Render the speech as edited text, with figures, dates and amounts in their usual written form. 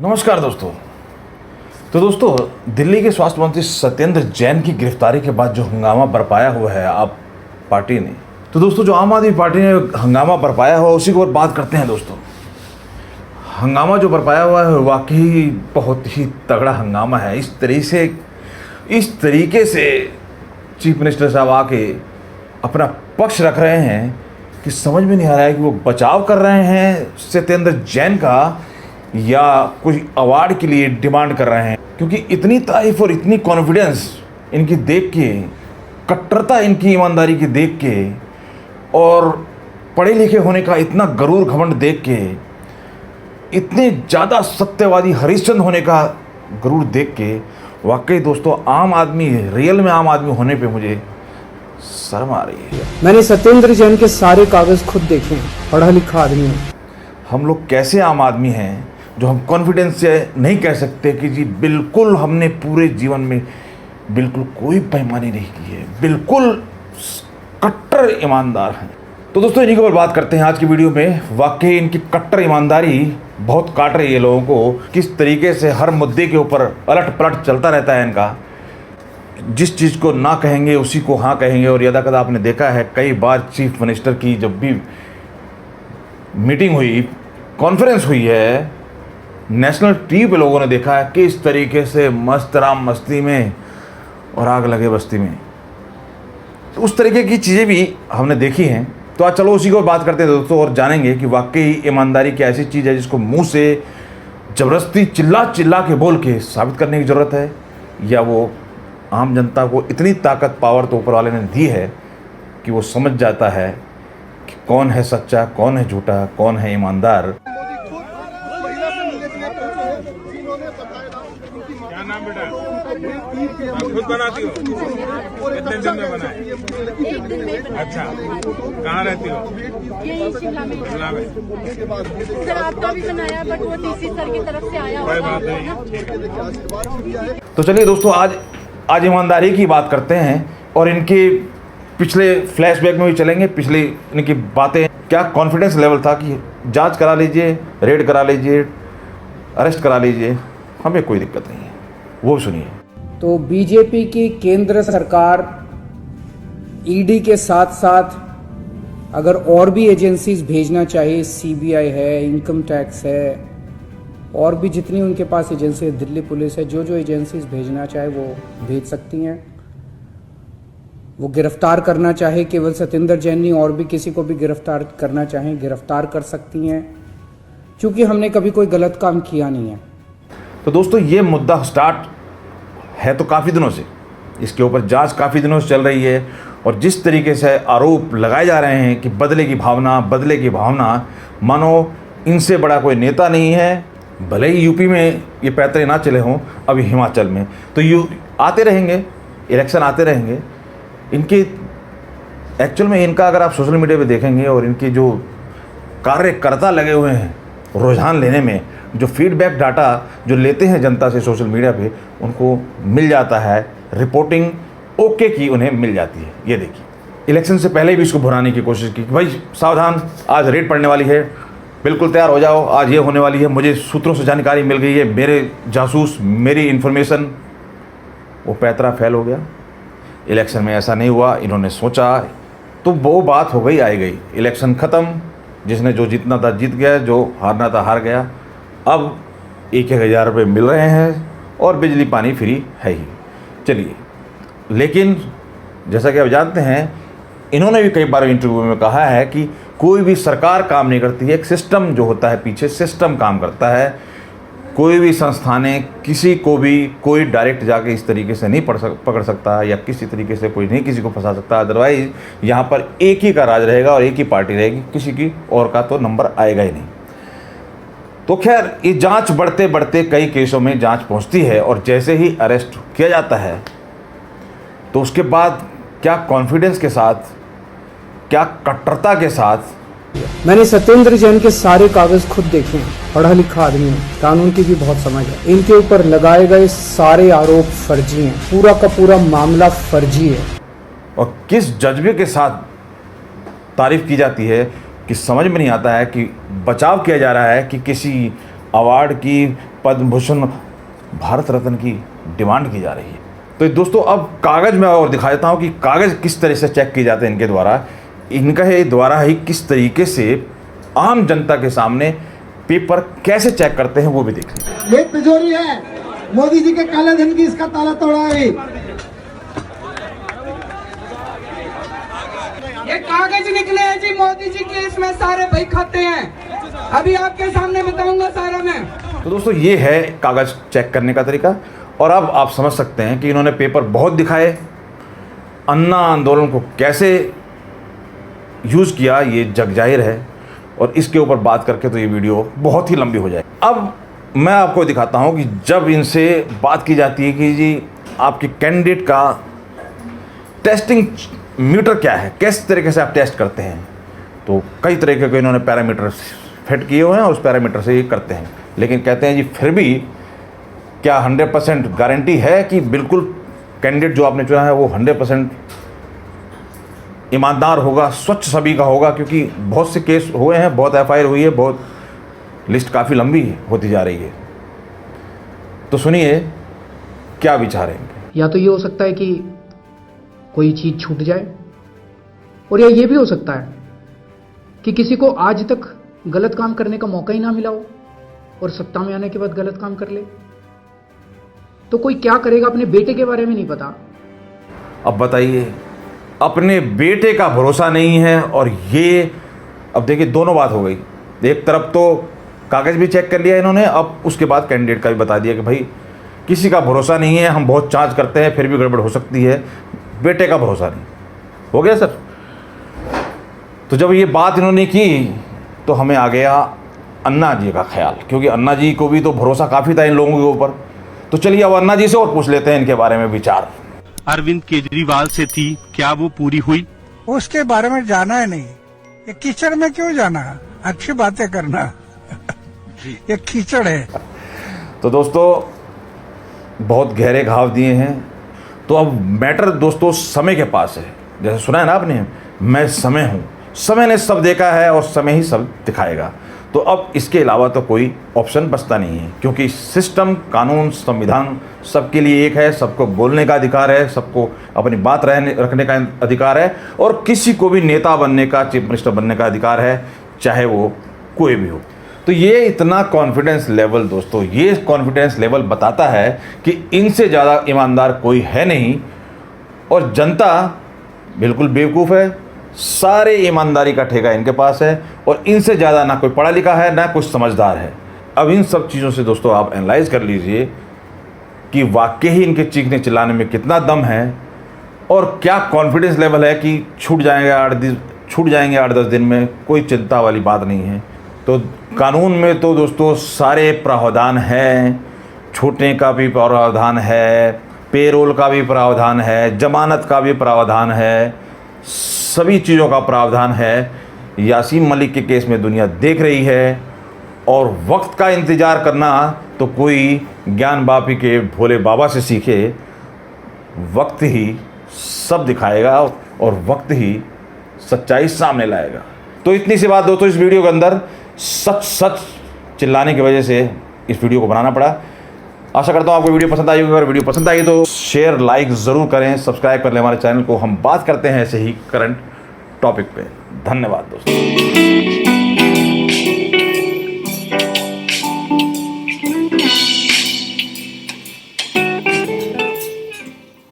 नमस्कार दोस्तों। तो दोस्तों, दिल्ली के स्वास्थ्य मंत्री सत्येंद्र जैन की गिरफ्तारी के बाद जो हंगामा बरपाया हुआ है आप पार्टी ने, तो दोस्तों जो आम आदमी पार्टी ने हंगामा बरपाया हुआ उसी को बात करते हैं। दोस्तों, हंगामा जो बरपाया हुआ है वाकई बहुत ही तगड़ा हंगामा है। इस तरीके से चीफ मिनिस्टर साहब आके अपना पक्ष रख रहे हैं कि समझ में नहीं आ रहा है कि वो बचाव कर रहे हैं सत्येंद्र जैन का या कोई अवार्ड के लिए डिमांड कर रहे हैं, क्योंकि इतनी तारीफ और इतनी कॉन्फिडेंस इनकी देख के, कट्टरता इनकी ईमानदारी की देख के और पढ़े लिखे होने का इतना गरूर घमंड देख के, इतने ज़्यादा सत्यवादी हरिश्चंद्र होने का गरूर देख के वाकई दोस्तों आम आदमी, रियल में आम आदमी होने पे मुझे शर्म आ रही है। मैंने सत्येंद्र जैन के सारे कागज खुद देखे हैं, पढ़ा लिखा आदमी हूँ। हम लोग कैसे आम आदमी हैं जो हम कॉन्फिडेंस से नहीं कह सकते कि जी बिल्कुल हमने पूरे जीवन में बिल्कुल कोई बेईमानी नहीं की है, बिल्कुल कट्टर ईमानदार हैं। तो दोस्तों इन्हीं के ऊपर बात करते हैं आज की वीडियो में। वाकई इनकी कट्टर ईमानदारी बहुत काट रही है लोगों को। किस तरीके से हर मुद्दे के ऊपर अलट पलट चलता रहता है इनका। जिस चीज़ को ना कहेंगे उसी को हाँ कहेंगे। और यदा कदा आपने देखा है कई बार चीफ मिनिस्टर की जब भी मीटिंग हुई, कॉन्फ्रेंस हुई है, नेशनल टीवी पे लोगों ने देखा है कि इस तरीके से मस्त राम मस्ती में और आग लगे बस्ती में, तो उस तरीके की चीज़ें भी हमने देखी हैं। तो आज चलो उसी को बात करते हैं दोस्तों और जानेंगे कि वाकई ईमानदारी क्या ऐसी चीज़ है जिसको मुंह से ज़बरदस्ती चिल्ला चिल्ला के बोल के साबित करने की ज़रूरत है, या वो आम जनता को इतनी ताकत, पावर तो ऊपर वाले ने दी है कि वो समझ जाता है कि कौन है सच्चा, कौन है झूठा, कौन है ईमानदार। क्या नाम बेटा? खुद बनाती हो? कितने दिन में बनाए? एक दिन में। अच्छा, कहाँ रहती हो? यही शिमला में। शिमला में। सर आपका भी बनाया बट वो तीसरी सर की तरफ से आया कोई हुआ बात है नहीं। तो चलिए दोस्तों आज ईमानदारी की बात करते हैं और इनके पिछले फ्लैशबैक में भी चलेंगे। पिछली इनकी बातें, क्या कॉन्फिडेंस लेवल था कि जांच करा लीजिए, रेड करा लीजिए, अरेस्ट करा लीजिए, हमें कोई दिक्कत नहीं है, वो सुनिए। तो बीजेपी की केंद्र सरकार ईडी के साथ साथ अगर और भी एजेंसीज भेजना चाहिए, सीबीआई है, इनकम टैक्स है, और भी जितनी उनके पास एजेंसी है, दिल्ली पुलिस है, जो जो एजेंसीज भेजना चाहे वो भेज सकती हैं। वो गिरफ्तार करना चाहे केवल सत्येंद्र जैन नहीं, और भी किसी को भी गिरफ्तार करना चाहें गिरफ्तार कर सकती हैं, क्योंकि हमने कभी कोई गलत काम किया नहीं है। तो दोस्तों ये मुद्दा स्टार्ट है तो काफ़ी दिनों से, इसके ऊपर जांच काफ़ी दिनों से चल रही है और जिस तरीके से आरोप लगाए जा रहे हैं कि बदले की भावना, मानो इनसे बड़ा कोई नेता नहीं है। भले ही यूपी में ये पैतरे ना चले हों, अभी हिमाचल में तो आते रहेंगे, इलेक्शन आते रहेंगे। इनके एक्चुअल में इनका अगर आप सोशल मीडिया पे देखेंगे और इनके जो कार्यकर्ता लगे हुए हैं रुझान लेने में, जो फीडबैक डाटा जो लेते हैं जनता से सोशल मीडिया पे, उनको मिल जाता है, रिपोर्टिंग ओके की उन्हें मिल जाती है। ये देखिए, इलेक्शन से पहले भी इसको भुनाने की कोशिश की कि भाई सावधान, आज रेड पड़ने वाली है, बिल्कुल तैयार हो जाओ, आज ये होने वाली है। मुझे सूत्रों से जानकारी मिल गई है, मेरे जासूस, मेरी इन्फॉर्मेशन। वो पैतरा फैल हो गया। इलेक्शन में ऐसा नहीं हुआ, इन्होंने सोचा तो वो बात हो गई, आई गई, इलेक्शन ख़त्म। जिसने जो जीतना था जीत गया, जो हारना था हार गया। अब 1,000 रुपये मिल रहे हैं और बिजली पानी फ्री है ही। चलिए, लेकिन जैसा कि आप जानते हैं, इन्होंने भी कई बार इंटरव्यू में कहा है कि कोई भी सरकार काम नहीं करती है, एक सिस्टम जो होता है पीछे, सिस्टम काम करता है। कोई भी संस्थानें किसी को भी कोई डायरेक्ट जाके इस तरीके से नहीं पकड़ सकता या किसी तरीके से कोई नहीं किसी को फंसा सकता। अदरवाइज यहाँ पर एक ही का राज रहेगा और एक ही पार्टी रहेगी, किसी की और का तो नंबर आएगा ही नहीं। तो खैर, ये जांच बढ़ते बढ़ते कई केसों में जांच पहुंचती है और जैसे ही अरेस्ट किया जाता है तो उसके बाद क्या कॉन्फिडेंस के साथ, क्या कट्टरता के साथ। मैंने सत्येंद्र जैन के सारे कागज खुद देखे हैं, पढ़ा लिखा आदमी हूँ, कानून की भी बहुत समझ है। इनके ऊपर लगाए गए सारे आरोप फर्जी हैं, पूरा का पूरा मामला फर्जी है। और किस जज्बे के साथ तारीफ की जाती है कि समझ में नहीं आता है कि बचाव किया जा रहा है कि किसी अवार्ड की, पद्म भूषण, भारत रत्न की डिमांड की जा रही है। तो दोस्तों अब कागज़ में और दिखा देता हूँ कि कागज़ किस तरह से चेक किए जाते हैं इनके द्वारा। इनका ये द्वारा ही किस तरीके से आम जनता के सामने पेपर कैसे चेक करते हैं वो भी देख लीजिए। ये तिजोरी है, मोदी जी के काले धन की इसका ताला तोड़ा है। ये कागज निकले हैं जी मोदी जी के, इसमें सारे भाई खाते हैं। अभी आपके सामने बताऊंगा सारा मैं। तो दोस्तों ये है कागज़ चेक करने का तरीका। और अब आप समझ सकते हैं कि इन्होंने पेपर बहुत दिखाए, अन्ना आंदोलन को कैसे यूज़ किया ये जग जाहिर है। और इसके ऊपर बात करके तो ये वीडियो बहुत ही लंबी हो जाए। अब मैं आपको दिखाता हूँ कि जब इनसे बात की जाती है कि जी आपके कैंडिडेट का टेस्टिंग मीटर क्या है, किस तरीके से आप टेस्ट करते हैं, तो कई तरीके के इन्होंने पैरामीटर फिट किए हुए हैं और उस पैरामीटर से ये करते हैं। लेकिन कहते हैं जी फिर भी क्या 100% गारंटी है कि बिल्कुल कैंडिडेट जो आपने चुना है वो 100% ईमानदार होगा, स्वच्छ सभी का होगा, क्योंकि बहुत से केस हुए हैं, बहुत FIR हुई है, बहुत लिस्ट काफ़ी लंबी होती जा रही है। तो सुनिए क्या विचार है। या तो ये हो सकता है कि कोई चीज छूट जाए, और या ये भी हो सकता है कि किसी को आज तक गलत काम करने का मौका ही ना मिला हो और सत्ता में आने के बाद गलत काम कर ले। तो कोई क्या करेगा, अपने बेटे के बारे में नहीं पता। अब बताइए, अपने बेटे का भरोसा नहीं है। और ये अब देखिए दोनों बात हो गई। एक तरफ तो कागज़ भी चेक कर लिया इन्होंने, अब उसके बाद कैंडिडेट का भी बता दिया कि भाई किसी का भरोसा नहीं है, हम बहुत जांच करते हैं फिर भी गड़बड़ हो सकती है, बेटे का भरोसा नहीं। हो गया सर। तो जब ये बात इन्होंने की तो हमें आ गया अन्ना जी का ख्याल, क्योंकि अन्ना जी को भी तो भरोसा काफ़ी था इन लोगों के ऊपर। तो चलिए अब अन्ना जी से और पूछ लेते हैं इनके बारे में विचार। अरविंद केजरीवाल से थी, क्या वो पूरी हुई? उसके बारे में जाना है नहीं, ये कीचड़ में क्यों जाना, अच्छी बातें करना। ये कीचड़ है। तो दोस्तों बहुत गहरे घाव दिए हैं। तो अब मैटर दोस्तों समय के पास है। जैसे सुना है ना आपने, मैं समय हूँ, समय ने सब देखा है और समय ही सब दिखाएगा। तो अब इसके अलावा तो कोई ऑप्शन बचता नहीं है, क्योंकि सिस्टम, कानून, संविधान सबके लिए एक है। सबको बोलने का अधिकार है, सबको अपनी बात रखने का अधिकार है, और किसी को भी नेता बनने का, चीफ मिनिस्टर बनने का अधिकार है, चाहे वो कोई भी हो। तो ये इतना कॉन्फिडेंस लेवल दोस्तों, ये कॉन्फिडेंस लेवल बताता है कि इनसे ज़्यादा ईमानदार कोई है नहीं, और जनता बिल्कुल बेवकूफ़ है। सारे ईमानदारी का ठेका इनके पास है, और इनसे ज़्यादा ना कोई पढ़ा लिखा है, ना कुछ समझदार है। अब इन सब चीज़ों से दोस्तों आप एनालाइज कर लीजिए कि वाकई ही इनके चीखने चिल्लाने में कितना दम है, और क्या कॉन्फिडेंस लेवल है कि छूट जाएंगे 8-10 दिन में, कोई चिंता वाली बात नहीं है। तो कानून में तो दोस्तों सारे प्रावधान हैं, छूटने का भी प्रावधान है, पेरोल का भी प्रावधान है, जमानत का भी प्रावधान है, सभी चीज़ों का प्रावधान है। यासीन मलिक के केस में दुनिया देख रही है, और वक्त का इंतज़ार करना तो कोई ज्ञान बापी के भोले बाबा से सीखे। वक्त ही सब दिखाएगा और वक्त ही सच्चाई सामने लाएगा। तो इतनी सी बात दोस्तों इस वीडियो के अंदर, सच चिल्लाने की वजह से इस वीडियो को बनाना पड़ा। आशा करता हूँ आपको वीडियो पसंद आई होगी। अगर वीडियो पसंद आई तो शेयर, लाइक ज़रूर करें, सब्सक्राइब कर लें हमारे चैनल को। हम बात करते हैं ऐसे ही करंट टॉपिक पे। धन्यवाद दोस्तों।